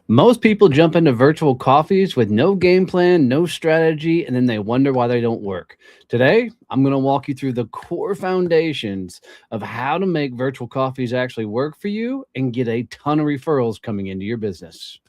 Most people jump into virtual coffees with no game plan, no strategy, and then they wonder why they don't work. Today, I'm going to walk you through the core foundations of how to make virtual coffees actually work for you and get a ton of referrals coming into your business.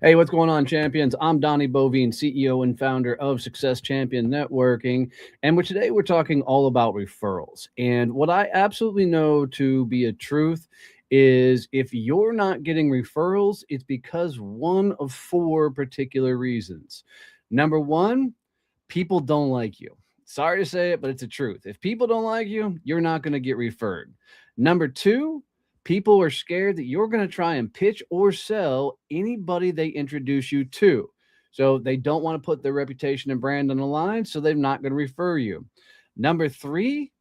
Hey, what's going on, champions? I'm Donnie Bovine, CEO and founder of Success Champion Networking. And today we're talking all about referrals. And what I absolutely know to be a truth is if you're not getting referrals, it's because one of four particular reasons. Number one, people don't like you. Sorry to say it, but it's a truth. If people don't like you, you're not going to get referred. Number two, people are scared that you're going to try and pitch or sell anybody they introduce you to. So they don't want to put their reputation and brand on the line, so they're not going to refer you. Number three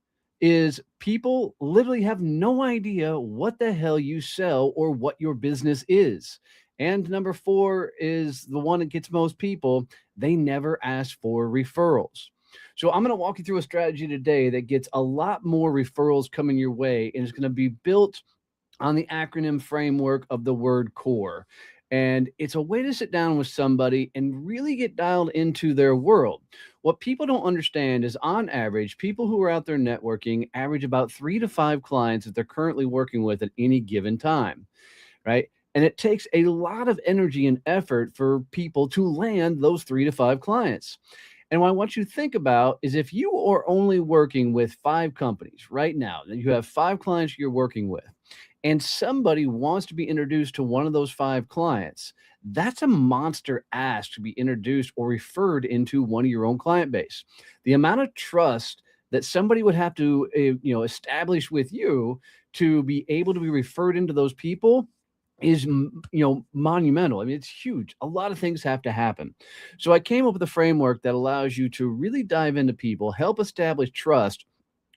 is people literally have no idea what the hell you sell or what your business is. And number four is the one that gets most people. They never ask for referrals. So I'm going to walk you through a strategy today that gets a lot more referrals coming your way, and it's going to be built on the acronym framework of the word core. And it's a way to sit down with somebody and really get dialed into their world. What people don't understand is, on average, people who are out there networking average about 3 to 5 clients that they're currently working with at any given time, right? And it takes a lot of energy and effort for people to land those 3 to 5 clients. And what I want you to think about is, if you are only working with 5 companies right now, that you have 5 clients you're working with, and somebody wants to be introduced to one of those 5 clients, that's a monster ask to be introduced or referred into one of your own client base. The amount of trust that somebody would have to establish with you to be able to be referred into those people is monumental. I mean, it's huge. A lot of things have to happen. So I came up with a framework that allows you to really dive into people, help establish trust,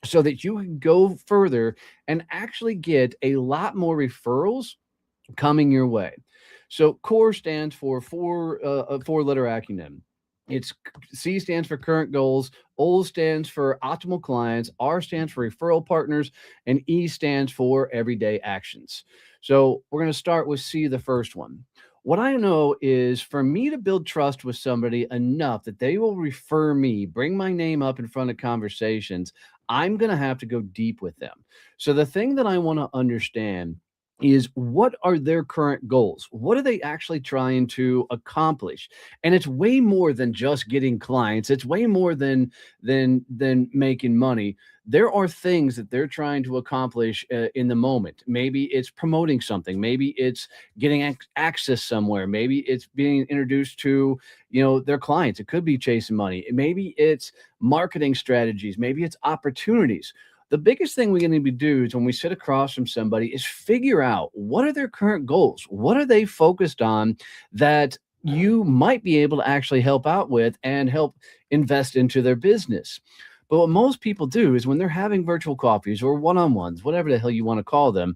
so that you can go further and actually get a lot more referrals coming your way. So CORE stands for a four-letter acronym. It's C stands for current goals, O stands for optimal clients, R stands for referral partners, and E stands for everyday actions. So we're going to start with C, the first one. What I know is, for me to build trust with somebody enough that they will refer me, bring my name up in front of conversations, I'm going to have to go deep with them. So the thing that I want to understand is, what are their current goals? What are they actually trying to accomplish? And it's way more than just getting clients. It's way more than making money. There are things that they're trying to accomplish in the moment. Maybe it's promoting something. Maybe it's getting access somewhere. Maybe it's being introduced to their clients. It could be chasing money. Maybe it's marketing strategies. Maybe it's opportunities. The biggest thing we need to do is, when we sit across from somebody, is figure out what are their current goals? What are they focused on that you might be able to actually help out with and help invest into their business? But what most people do is, when they're having virtual coffees or one-on-ones, whatever the hell you want to call them,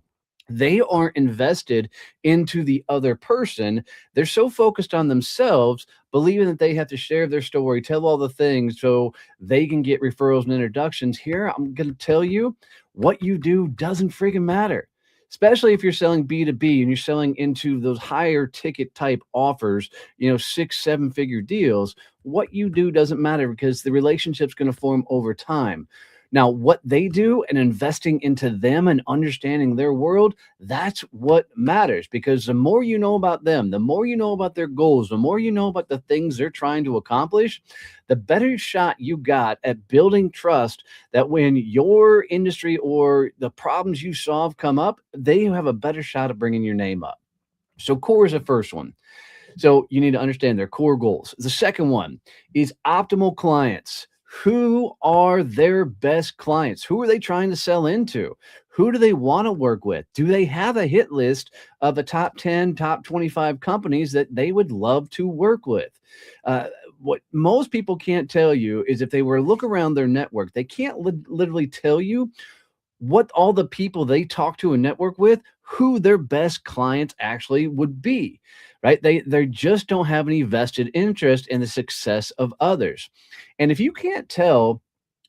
they aren't invested into the other person. They're so focused on themselves, believing that they have to share their story, tell all the things so they can get referrals and introductions. Here, I'm going to tell you, what you do doesn't freaking matter, especially if you're selling B2B and you're selling into those higher ticket type offers, 6, 7 figure deals. What you do doesn't matter, because the relationship's going to form over time. Now, what they do and investing into them and understanding their world, that's what matters, because the more you know about them, the more you know about their goals, the more you know about the things they're trying to accomplish, the better shot you got at building trust, that when your industry or the problems you solve come up, they have a better shot of bringing your name up. So core is the first one. So you need to understand their core goals. The second one is optimal clients. Who are their best clients? Who are they trying to sell into? Who do they want to work with? Do they have a hit list of the top 10, top 25 companies that they would love to work with? What most people can't tell you is, if they were to look around their network, they can't literally tell you what all the people they talk to and network with, who their best clients actually would be, right? They just don't have any vested interest in the success of others. And if you can't tell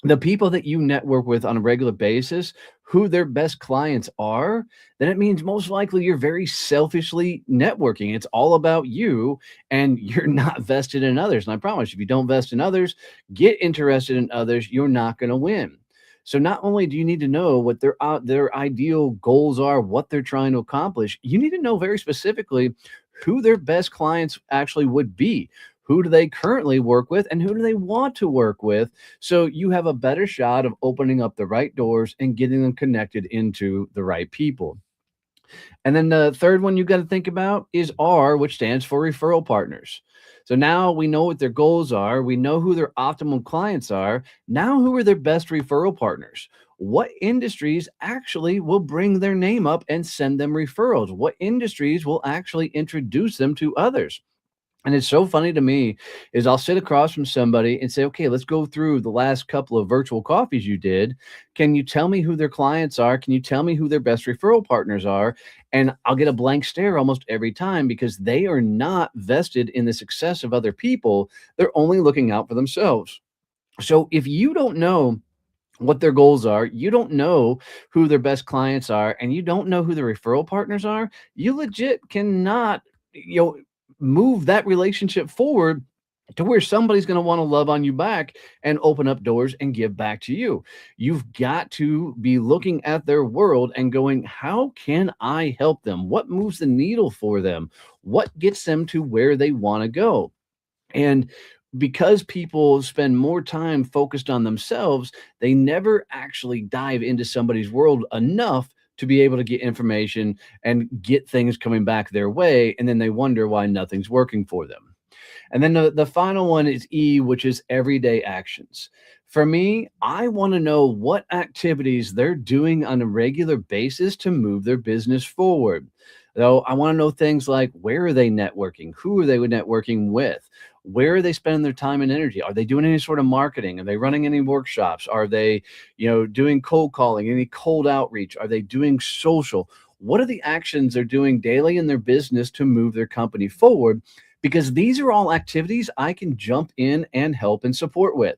the people that you network with on a regular basis who their best clients are, then it means most likely you're very selfishly networking. It's all about you and you're not vested in others. And I promise, if you don't vest in others, get interested in others, you're not going to win. So not only do you need to know what their ideal goals are, what they're trying to accomplish, you need to know very specifically who their best clients actually would be. Who do they currently work with and who do they want to work with? So you have a better shot of opening up the right doors and getting them connected into the right people. And then the third one you got to think about is R, which stands for referral partners. So now we know what their goals are. We know who their optimal clients are. Now, who are their best referral partners? What industries actually will bring their name up and send them referrals? What industries will actually introduce them to others? And it's so funny to me is I'll sit across from somebody and say, okay, let's go through the last couple of virtual coffees you did. Can you tell me who their clients are? Can you tell me who their best referral partners are? And I'll get a blank stare almost every time because they are not vested in the success of other people. They're only looking out for themselves. So if you don't know what their goals are, you don't know who their best clients are, and you don't know who their referral partners are, you legit cannot, move that relationship forward to where somebody's going to want to love on you back and open up doors and give back to you. You've got to be looking at their world and going, how can I help them? What moves the needle for them? What gets them to where they want to go? And because people spend more time focused on themselves, they never actually dive into somebody's world enough to be able to get information and get things coming back their way. And then they wonder why nothing's working for them. And then the final one is E, which is everyday actions. For me, I want to know what activities they're doing on a regular basis to move their business forward. Though I want to know things like where are they networking? Who are they networking with? Where are they spending their time and energy? Are they doing any sort of marketing? Are they running any workshops? Are they, doing cold calling, any cold outreach? Are they doing social? What are the actions they're doing daily in their business to move their company forward? Because these are all activities I can jump in and help and support with.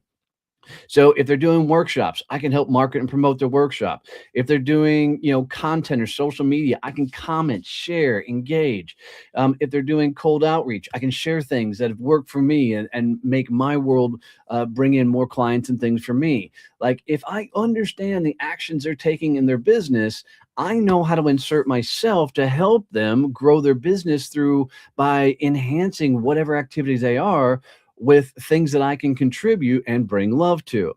So if they're doing workshops, I can help market and promote their workshop. If they're doing, content or social media, I can comment, share, engage. If they're doing cold outreach, I can share things that have worked for me and make my world bring in more clients and things for me. Like if I understand the actions they're taking in their business, I know how to insert myself to help them grow their business through by enhancing whatever activities they are with things that I can contribute and bring love to.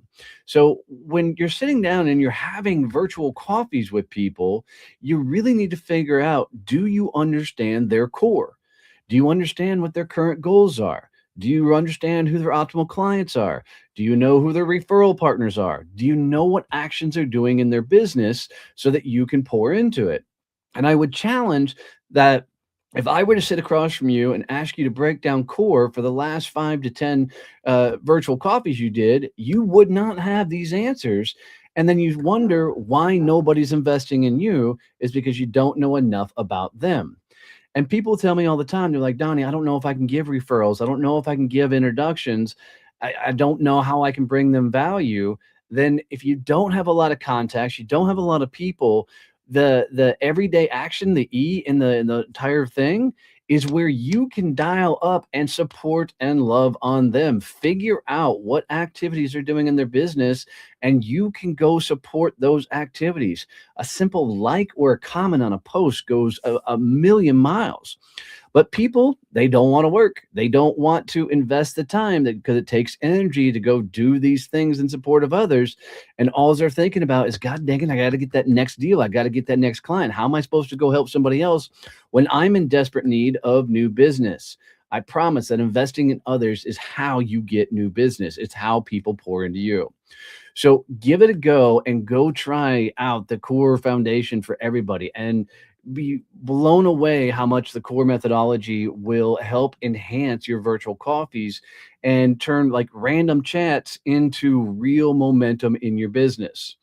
So when you're sitting down and you're having virtual coffees with people, you really need to figure out, do you understand their core? Do you understand what their current goals are? Do you understand who their optimal clients are? Do you know who their referral partners are? Do you know what actions they're doing in their business so that you can pour into it? And I would challenge that if I were to sit across from you and ask you to break down core for the last 5 to 10 virtual coffees you did, you would not have these answers. And then you wonder why nobody's investing in you is because you don't know enough about them. And people tell me all the time, they're like, Donnie, I don't know if I can give referrals. I don't know if I can give introductions. I don't know how I can bring them value. Then if you don't have a lot of contacts, you don't have a lot of people, the everyday action, the E in the entire thing is where you can dial up and support and love on them. Figure out what activities they're doing in their business, and you can go support those activities. A simple like or a comment on a post goes a million miles. But people, they don't want to work. They don't want to invest the time because it takes energy to go do these things in support of others. And all they're thinking about is, God dang it, I got to get that next deal. I got to get that next client. How am I supposed to go help somebody else when I'm in desperate need of new business? I promise that investing in others is how you get new business. It's how people pour into you. So give it a go and go try out the core foundation for everybody and be blown away how much the core methodology will help enhance your virtual coffees and turn like random chats into real momentum in your business.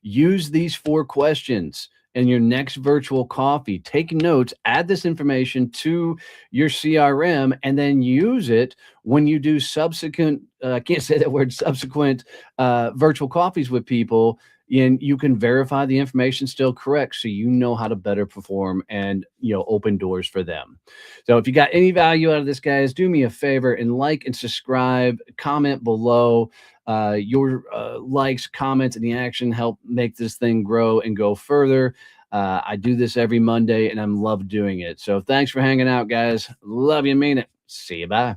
Use these 4 questions in your next virtual coffee. Take notes, add this information to your CRM, and then use it when you do subsequent, I can't say that word, subsequent virtual coffees with people. And you can verify the information still correct, so you know how to better perform and open doors for them. So if you got any value out of this, guys, do me a favor and like and subscribe, comment below. Your likes, comments, and the action help make this thing grow and go further. I do this every Monday, and I'm love doing it. So thanks for hanging out, guys. Love you, mean it. See you. Bye.